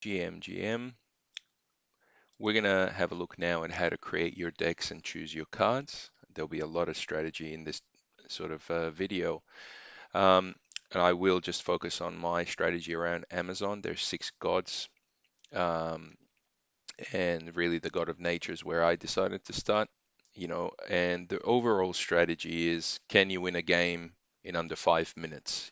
GM. We're gonna have a look now at how to create your decks and choose your cards. There'll be a lot of strategy in this sort of video. Um, and I will just focus on my strategy around Amazon. There's six gods, um, and really the god of nature is where I decided to start. And the overall strategy is, can you win a game in under 5 minutes?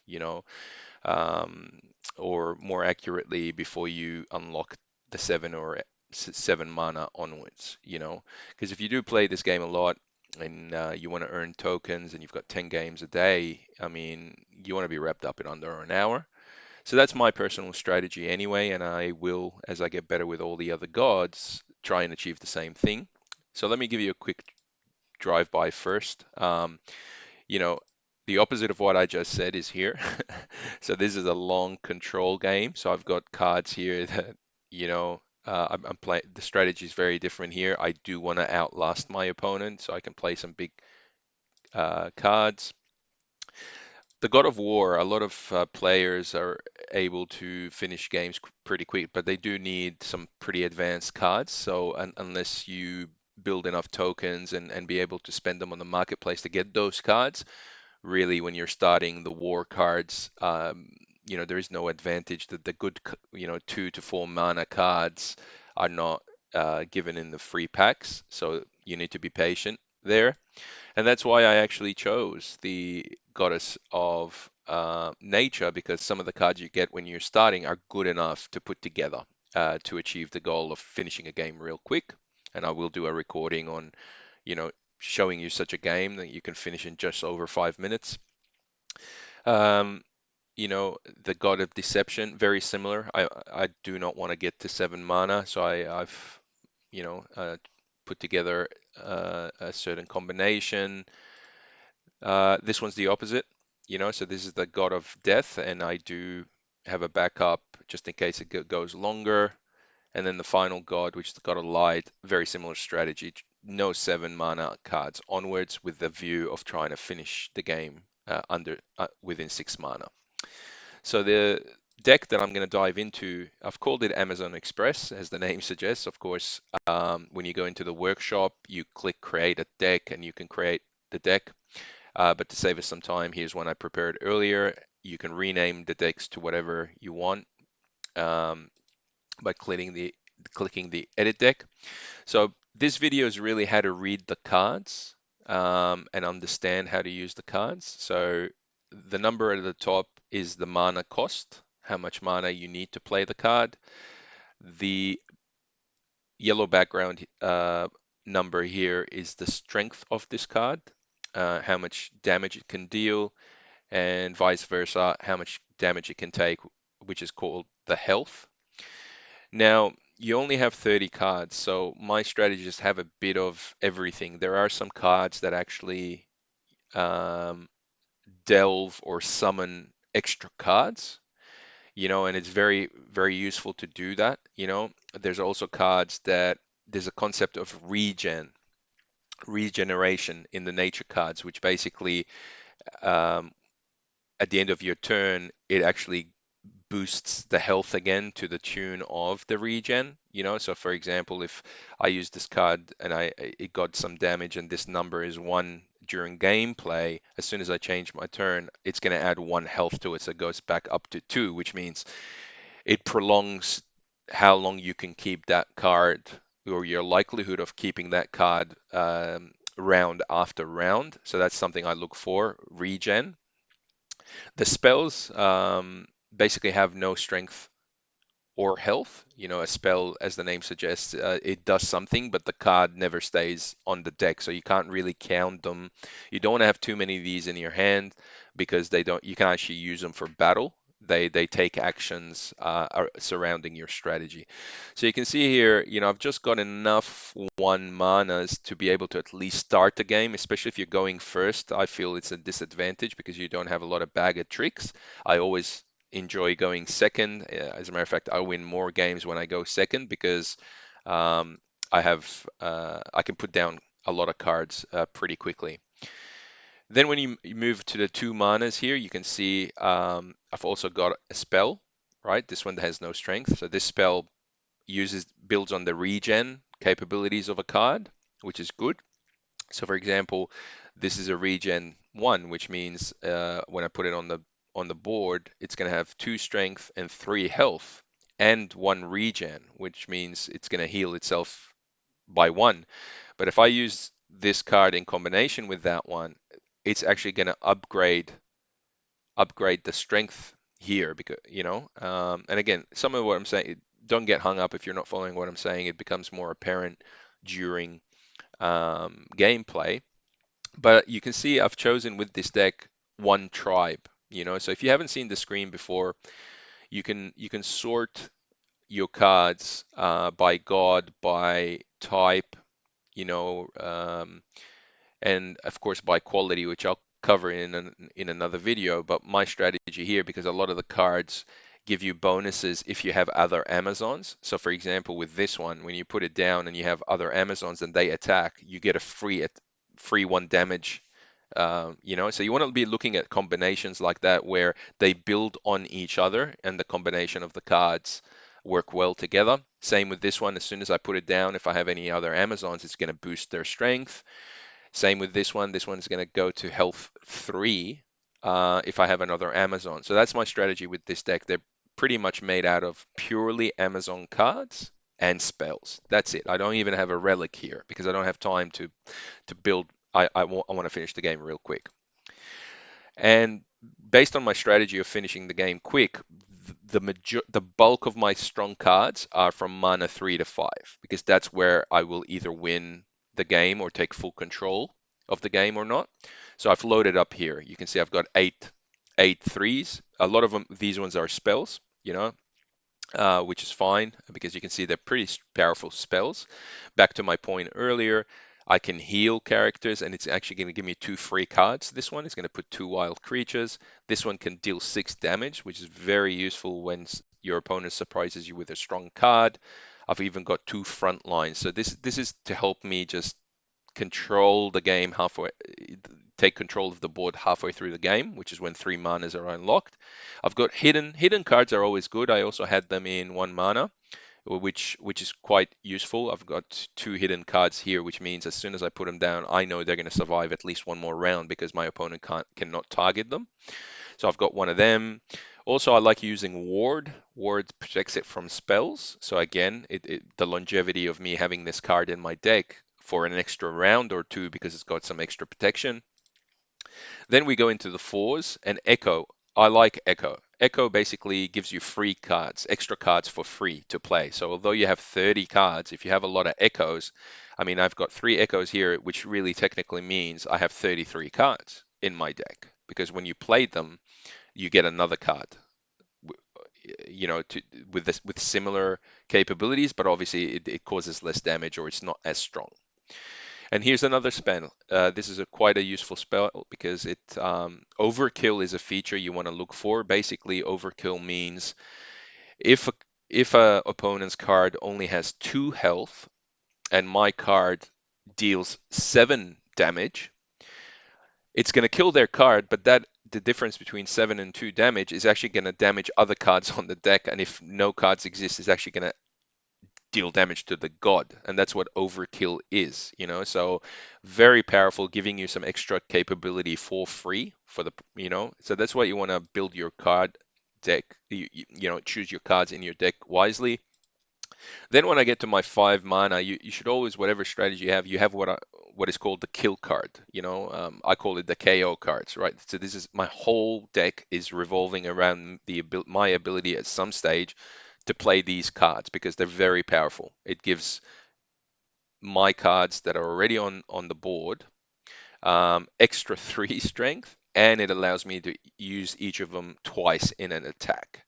um, or more accurately, before you unlock the seven mana onwards, because if you do play this game a lot and you want to earn tokens and you've got 10 games a day, I mean, you want to be wrapped up in under an hour. So that's my personal strategy anyway, and I will, as I get better with all the other gods, try and achieve the same thing. So let me give you a quick drive-by first. You know, the opposite of what I just said is here. So this is a long control game. So I've got cards here that, I'm playing. The strategy is very different here. I do want to outlast my opponent, so I can play some big cards. The God of War, a lot of players are able to finish games pretty quick, but they do need some pretty advanced cards. So unless you build enough tokens and be able to spend them on the marketplace to get those cards, really when you're starting the war cards, there is no advantage. That the good, 2 to 4 mana cards are not given in the free packs, so you need to be patient there. And that's why I actually chose the Goddess of Nature, because some of the cards you get when you're starting are good enough to put together to achieve the goal of finishing a game real quick. And I will do a recording on, you know, showing you such a game that you can finish in just over 5 minutes. Um, the God of Deception, very similar. I do not want to get to 7 mana, so I've put together a certain combination. This one's the opposite, so this is the God of Death, and I do have a backup just in case it goes longer. And then the final god, which is the God of Light, very similar strategy. No 7 mana cards onwards, with the view of trying to finish the game within 6 mana. So the deck that I'm going to dive into, I've called it Amazon Express, as the name suggests. Of course, when you go into the workshop, you click create a deck and you can create the deck. But to save us some time, here's one I prepared earlier. You can rename the decks to whatever you want um, by clicking the edit deck. So this video is really how to read the cards and understand how to use the cards. So the number at the top is the mana cost, how much mana you need to play the card. The yellow background number here is the strength of this card, how much damage it can deal, and vice versa, how much damage it can take, which is called the health. Now, you only have 30 cards, so my strategies have a bit of everything. There are some cards that actually um, delve or summon extra cards, and it's very, very useful to do that. There's also cards that there's a concept of regeneration in the nature cards, which basically um, at the end of your turn, it actually boosts the health again to the tune of the regen. So for example, if I use this card and it got some damage and this number is 1 during gameplay, as soon as I change my turn, it's going to add 1 health to it, so it goes back up to 2, which means it prolongs how long you can keep that card, or your likelihood of keeping that card round after round. So that's something I look for, regen. The spells basically have no strength or health. A spell, as the name suggests, it does something, but the card never stays on the deck, so you can't really count them. You don't want to have too many of these in your hand because they don't. You can actually use them for battle. They take actions surrounding your strategy. So you can see here, I've just got enough 1 manas to be able to at least start the game, especially if you're going first. I feel it's a disadvantage because you don't have a lot of bag of tricks. I always enjoy going second. As a matter of fact, I win more games when I go second because um, I can put down a lot of cards pretty quickly. Then when you move to the 2 manas here, you can see I've also got a spell, right? This one has no strength. So this spell builds on the regen capabilities of a card, which is good. So for example, this is a regen one, which means when I put it on the board, it's going to have 2 strength and 3 health and 1 regen, which means it's going to heal itself by 1. But if I use this card in combination with that one, it's actually going to upgrade the strength here because and again, some of what I'm saying, don't get hung up if you're not following what I'm saying. It becomes more apparent during gameplay. But you can see I've chosen with this deck one tribe, so if you haven't seen the screen before, you can sort your cards by god, by type, you know, and of course by quality, which I'll cover in another video. But my strategy here, because a lot of the cards give you bonuses if you have other Amazons. So for example, with this one, when you put it down and you have other Amazons and they attack, you get a free 1 damage. So you want to be looking at combinations like that where they build on each other and the combination of the cards work well together. Same with this one. As soon as I put it down, if I have any other Amazons, it's going to boost their strength. Same with this one. This one's going to go to health 3 if I have another Amazon. So that's my strategy with this deck. They're pretty much made out of purely Amazon cards and spells. That's it. I don't even have a relic here because I don't have time to build. I want to finish the game real quick. And based on my strategy of finishing the game quick, the bulk of my strong cards are from mana 3 to 5 because that's where I will either win the game or take full control of the game or not. So I've loaded up here. You can see I've got eight threes. A lot of them, these ones are spells, which is fine because you can see they're pretty powerful spells. Back to my point earlier, I can heal characters and it's actually going to give me 2 free cards. This one is going to put 2 wild creatures. This one can deal 6 damage, which is very useful when your opponent surprises you with a strong card. I've even got 2 frontlines. So this is to help me just control the game halfway, take control of the board halfway through the game, which is when 3 manas are unlocked. I've got hidden cards are always good. I also had them in 1 mana, which is quite useful. I've got 2 hidden cards here, which means as soon as I put them down, I know they're going to survive at least one more round because my opponent cannot target them. So I've got one of them. Also, I like using Ward. Ward protects it from spells. So again, the longevity of me having this card in my deck for an extra round or two because it's got some extra protection. Then we go into the fours and Echo. I like Echo. Echo basically gives you free cards, extra cards for free to play. So although you have 30 cards, if you have a lot of Echoes, I mean, I've got 3 Echoes here, which really technically means I have 33 cards in my deck because when you played them, you get another card, with similar capabilities, but obviously it causes less damage or it's not as strong. And here's another spell. This is quite a useful spell because overkill is a feature you want to look for. Basically, overkill means if a, if a opponent's card only has 2 health and my card deals 7 damage, it's going to kill their card, but the difference between 7 and 2 damage is actually going to damage other cards on the deck, and if no cards exist, it's actually going to deal damage to the god, and that's what overkill is. So very powerful, giving you some extra capability for free so that's why you want to build your card deck. Choose your cards in your deck wisely. Then when I get to my 5 mana, you should always, whatever strategy you have what is called the kill card. I call it the KO cards, right? So this is my whole deck is revolving around my ability at some stage to play these cards because they're very powerful. It gives my cards that are already on the board extra 3 strength, and it allows me to use each of them twice in an attack.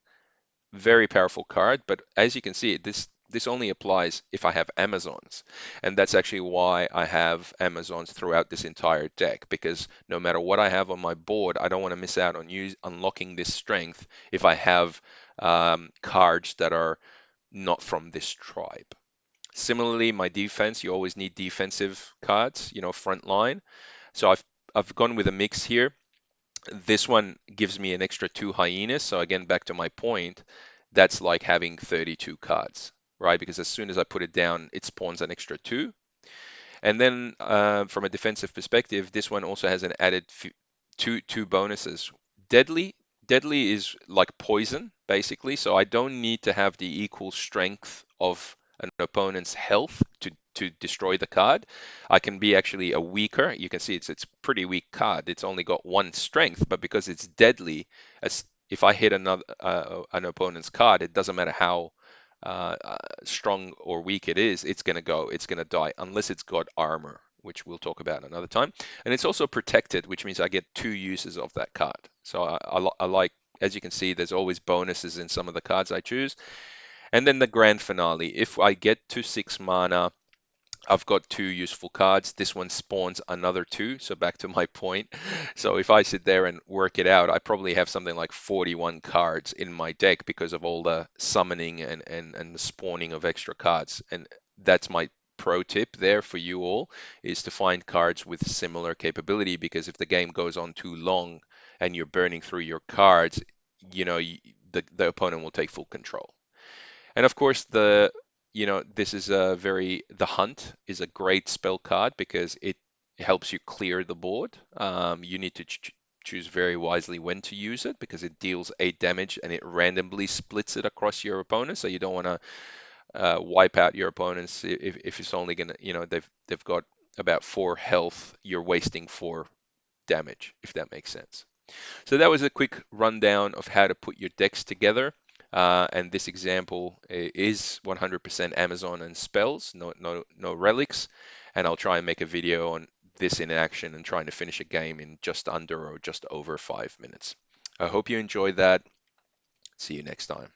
Very powerful card, but as you can see, this only applies if I have Amazons. And that's actually why I have Amazons throughout this entire deck, because no matter what I have on my board, I don't want to miss out on unlocking this strength if I have cards that are not from this tribe. Similarly, my defense, you always need defensive cards, front line. So I've gone with a mix here. This one gives me an extra 2 hyenas. So again, back to my point, that's like having 32 cards, right? Because as soon as I put it down, it spawns an extra two. And then from a defensive perspective, this one also has an added two bonuses. Deadly, deadly is like poison basically, so I don't need to have the equal strength of an opponent's health to destroy the card. I can be actually a weaker. You can see it's pretty weak card. It's only got one strength, but because it's deadly, as if I hit another an opponent's card, it doesn't matter how strong or weak it is, it's going to go, it's going to die unless it's got armor, which we'll talk about another time. And it's also protected, which means I get two uses of that card. So I like, as you can see, there's always bonuses in some of the cards I choose. And then the grand finale, if I get to 6 mana, I've got two useful cards. This one spawns another two. So back to my point. So if I sit there and work it out, I probably have something like 41 cards in my deck because of all the summoning and the spawning of extra cards. And that's my pro tip there for you all, is to find cards with similar capability, because if the game goes on too long and you're burning through your cards, you know, the opponent will take full control. And of course, this is the hunt is a great spell card because it helps you clear the board. You need to choose very wisely when to use it because it deals 8 damage and it randomly splits it across your opponent. So you don't want to wipe out your opponents if it's only gonna, they've got about 4 health. You're wasting 4 damage, if that makes sense. So that was a quick rundown of how to put your decks together. And this example is 100% Amazon and spells, no relics. And I'll try and make a video on this in action and trying to finish a game in just under or just over 5 minutes. I hope you enjoyed that. See you next time.